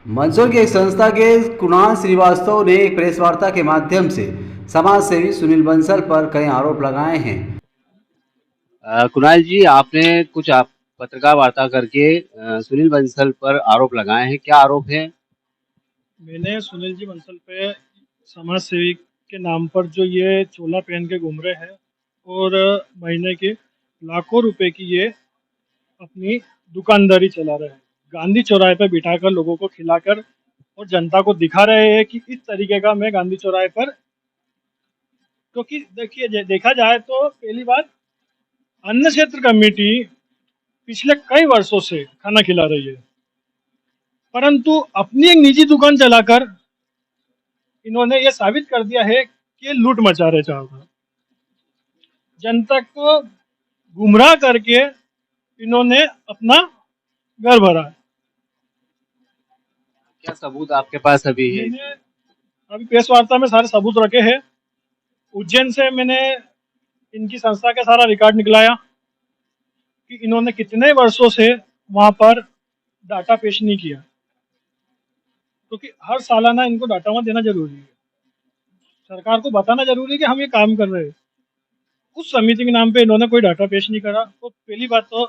मंदसौर की एक संस्था के कुणाल श्रीवास्तव ने एक प्रेस वार्ता के माध्यम से समाज सेवी सुनील बंसल पर कई आरोप लगाए हैं। कुणाल जी, आपने कुछ आप पत्रकार वार्ता करके सुनील बंसल पर आरोप लगाए हैं। क्या आरोप है? मैंने सुनील जी बंसल पे समाज सेवी के नाम पर जो ये चोला पहन के घूम रहे हैं और महीने के लाखों रुपए की ये अपनी दुकानदारी चला रहे हैं। गांधी चौराहे पे बिठाकर लोगों को खिलाकर और जनता को दिखा रहे हैं कि इस तरीके का मैं गांधी चौराहे पर, क्योंकि देखिए देखा जाए तो पहली बात, अन्न क्षेत्र कमेटी पिछले कई वर्षों से खाना खिला रही है, परंतु अपनी एक निजी दुकान चलाकर इन्होंने ये साबित कर दिया है कि लूट मचा रहे चारों तरफ। जनता को गुमराह करके इन्होंने अपना घर भरा है। क्या सबूत आपके पास अभी है? मैंने अभी प्रेस वार्ता में सारे सबूत रखे हैं। उज्जैन से मैंने इनकी संस्था का सारा रिकॉर्ड निकलाया कि इन्होंने कितने वर्षों से वहां पर डाटा पेश नहीं किया, क्योंकि हर सालाना इनको डाटा वहां देना जरूरी है। सरकार को बताना जरूरी है कि हम ये काम कर रहे हैं। उस समिति के नाम पे इन्होंने कोई डाटा पेश नहीं करा। तो पहली बात तो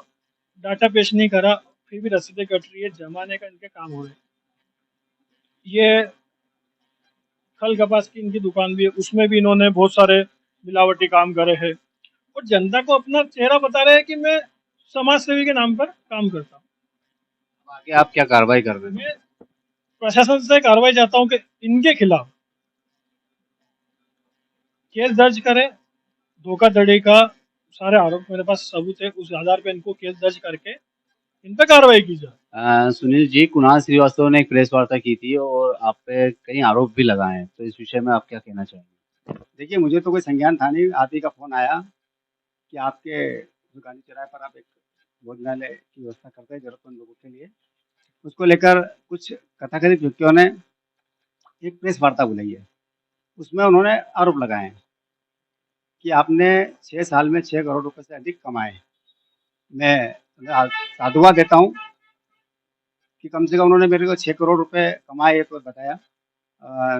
डाटा पेश नहीं करा, फिर भी रसीदें कट रही है, जमाने का इनके काम हो रहे हैं। ये खल कपास की इनकी दुकान भी है, उसमें भी इन्होंने बहुत सारे मिलावटी काम करे हैं और जनता को अपना चेहरा बता रहे हैं कि मैं समाज सेवी के नाम पर काम करता हूँ। आगे आप क्या कार्रवाई कर रहे हैं? मैं प्रशासन से कार्रवाई चाहता हूँ कि इनके खिलाफ केस दर्ज करें। धोखाधड़ी का सारे आरोप मेरे पास सबूत है, उस आधार पर इनको केस दर्ज करके इन पर कार्रवाई की जाए। सुनील जी, कुणाल श्रीवास्तव ने एक प्रेस वार्ता की थी और आप पे कई आरोप भी लगाए हैं, तो इस विषय में आप क्या कहना चाहेंगे? देखिए, मुझे तो कोई संज्ञान था नहीं। आप ही का फ़ोन आया कि आपके जो गांधी चौराहे पर आप एक भोजनालय की व्यवस्था करते हैं ज़रूरतमंद लोगों के लिए। उसको लेकर कुछ तथाकथित व्यक्तियों ने एक प्रेस वार्ता बुलाई है। उसमें उन्होंने आरोप लगाए हैं कि आपने 6 साल में 6 करोड़ रुपए से अधिक कमाए। मैं साधुवाद देता हूँ कि कम से कम उन्होंने मेरे को 6 करोड़ रुपए कमाए, ये तो बताया।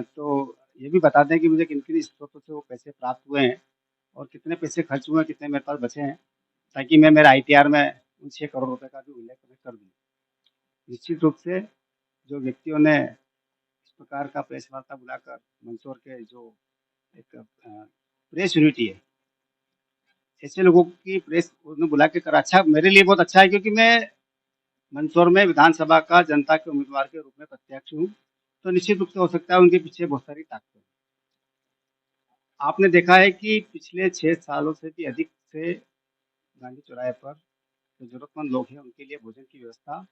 तो ये भी बता दें कि मुझे किन-किन स्रोतों से वो पैसे प्राप्त हुए हैं और कितने पैसे खर्च हुए हैं, कितने मेरे पास बचे हैं, ताकि मैं मेरे आईटीआर में उन 6 करोड़ रुपए का भी उल्लेख मैं कर दूँ। निश्चित रूप से जो व्यक्तियों ने इस प्रकार का प्रेस वार्ता बुलाकर मंदसौर के जो एक प्रेस यूनिटी है, ऐसे लोगों की प्रेस उन्होंने बुला के करा, अच्छा मेरे लिए बहुत अच्छा है, क्योंकि मैं मंदसौर में विधानसभा का जनता के उम्मीदवार के रूप में प्रत्याशी हूँ। तो निश्चित रूप से हो सकता है उनके पीछे बहुत सारी ताकत है। आपने देखा है कि पिछले 6 सालों से भी अधिक से गांधी चौराहे पर जो ज़रूरतमंद लोग हैं उनके लिए भोजन की व्यवस्था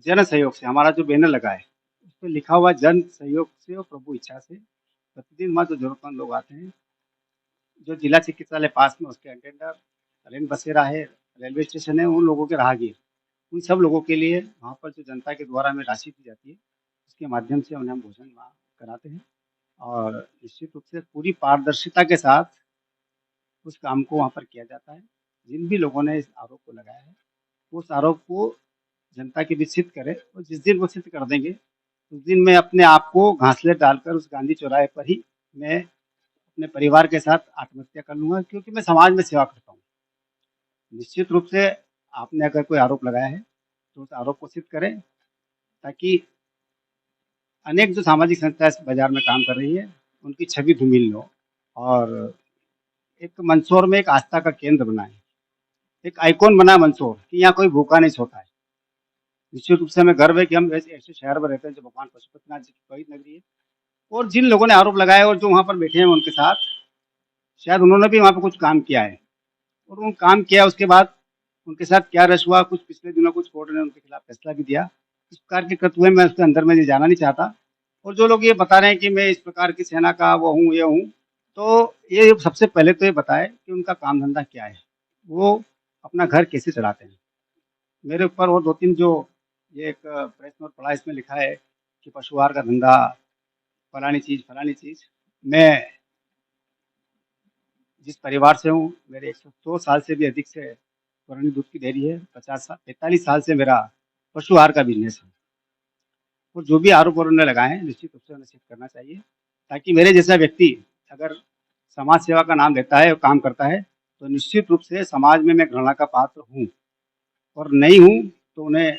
जन सहयोग से, हमारा जो बैनर लगा है उस पे लिखा हुआ जन सहयोग से और प्रभु इच्छा से, प्रतिदिन वहाँ जो ज़रूरतमंद लोग आते हैं, जो जिला चिकित्सालय पास में उसके अटेंडर, रेल बसेरा है, रेलवे स्टेशन है, उन लोगों के राहगीर, उन सब लोगों के लिए वहाँ पर जो जनता के द्वारा हमें राशि दी जाती है, उसके माध्यम से उन्हें हम भोजन वहाँ कराते हैं। और निश्चित रूप से पूरी पारदर्शिता के साथ उस काम को वहाँ पर किया जाता है। जिन भी लोगों ने इस आरोप को लगाया है, वो उस आरोप को जनता के बीच सिद्ध करें, और जिस दिन वो सिद्ध कर देंगे, उस दिन मैं अपने आप को घासलेट डालकर उस गांधी चौराहे पर ही मैं अपने परिवार के साथ आत्महत्या कर लूँगा, क्योंकि मैं समाज में सेवा करता हूँ। निश्चित रूप से आपने अगर कोई आरोप लगाया है, तो उस आरोप को सिद्ध करें, ताकि अनेक जो सामाजिक संस्थाएँ इस बाज़ार में काम कर रही है, उनकी छवि धूमिल हो और एक मंदसौर में एक आस्था का केंद्र बनाएँ। एक आइकॉन बना है मंदसौर कि यहाँ कोई भूखा नहीं सोता है। निश्चित रूप से हमें गर्व है कि हम ऐसे ऐसे शहर में रहते हैं जो भगवान पशुपतिनाथ जी की पवित्र नगरी है। और जिन लोगों ने आरोप लगाए और जो वहाँ पर बैठे हैं उनके साथ, शायद उन्होंने भी वहाँ पे कुछ काम किया है, और वो काम किया उसके बाद उनके साथ क्या रश हुआ, कुछ पिछले दिनों कुछ कोर्ट ने उनके खिलाफ फैसला भी दिया। इस प्रकार के कृत्य हुए, मैं उसके अंदर में जाना नहीं चाहता। और जो लोग ये बता रहे हैं कि मैं इस प्रकार की सेना का वो हूँ, ये हूँ, तो ये सबसे पहले तो ये बताएं कि उनका काम धंधा क्या है, वो अपना घर कैसे चलाते हैं। मेरे ऊपर और 2-3 जो ये एक प्रेस नोट पढ़ा, इसमें लिखा है कि पशु आहार का धंधा, फलानी चीज़। मैं जिस परिवार से हूँ, मेरे 100 साल से भी अधिक से पुरानी दूध की डेयरी है, 50 साल 45 साल से मेरा पशु आहार का बिज़नेस है। और जो भी आरोप उन्होंने लगाए हैं निश्चित रूप से उन्हें सिद्ध करना चाहिए, ताकि मेरे जैसा व्यक्ति अगर समाज सेवा का नाम लेता है और काम करता है तो निश्चित रूप से समाज में मैं घृणा का पात्र हूँ, और नहीं हूँ तो उन्हें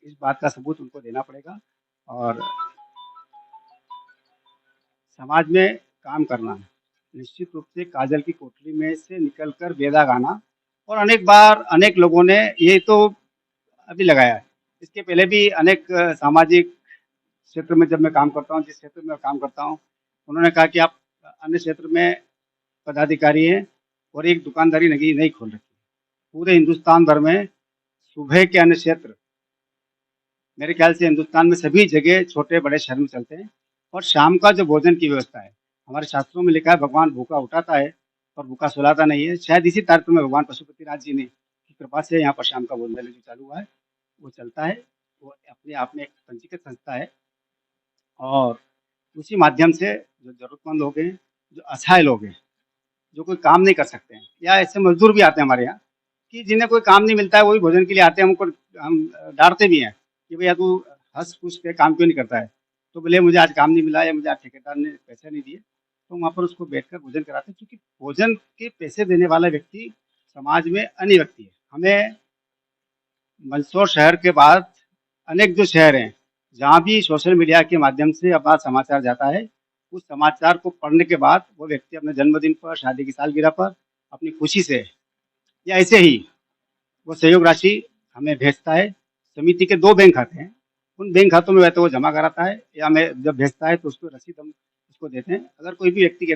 इस बात का सबूत उनको देना पड़ेगा। और समाज में काम करना, निश्चित रूप से काजल की कोठरी में से निकलकर बेदा गाना, और अनेक बार अनेक लोगों ने ये तो अभी लगाया है, इसके पहले भी अनेक सामाजिक क्षेत्र में जब मैं काम करता हूँ, जिस क्षेत्र में काम करता हूँ, उन्होंने कहा कि आप अन्य क्षेत्र में पदाधिकारी हैं और एक दुकानदारी नहीं खोल रखी। पूरे हिंदुस्तान भर में सुबह के अन्य क्षेत्र, मेरे ख्याल से हिंदुस्तान में सभी जगह छोटे बड़े शहर में चलते हैं, और शाम का जो भोजन की व्यवस्था है, हमारे शास्त्रों में लिखा है भगवान भूखा उठाता है और भूखा सुलाता नहीं है। शायद इसी तारतम्य में भगवान पशुपतिनाथ जी ने की कृपा से यहाँ पर शाम का भोजनालय जो चालू हुआ है वो चलता है। वो अपने आप में एक पंजीकृत संस्था है, और उसी माध्यम से जो जरूरतमंद लोग हैं, जो असहाय लोग हैं, जो कोई काम नहीं कर सकते हैं, या ऐसे मजदूर भी आते हैं हमारे यहाँ कि जिन्हें कोई काम नहीं मिलता है, वो भी भोजन के लिए आते हैं। हम डांटते भी हैं कि भैया तू हंस खुश के काम क्यों नहीं करता है, तो बोले मुझे आज काम नहीं मिला या मुझे आज ठेकेदार ने पैसे नहीं दिए, तो वहाँ पर उसको बैठकर भोजन कराते हैं, क्योंकि भोजन के पैसे देने वाला व्यक्ति समाज में अन्य व्यक्ति है। हमें मंदसौर शहर के बाद अनेक जो शहर हैं जहाँ भी सोशल मीडिया के माध्यम से अपना समाचार जाता है, उस समाचार को पढ़ने के बाद वो व्यक्ति अपने जन्मदिन पर, शादी की सालगिरह पर अपनी खुशी से या ऐसे ही वो सहयोग राशि हमें भेजता है। समिति के 2 बैंक खाते हैं, उन बैंक खातों में वह तो वो जमा कराता है, या हमें जब भेजता है तो उसको रसीद हम उसको देते हैं। अगर कोई भी व्यक्ति कहता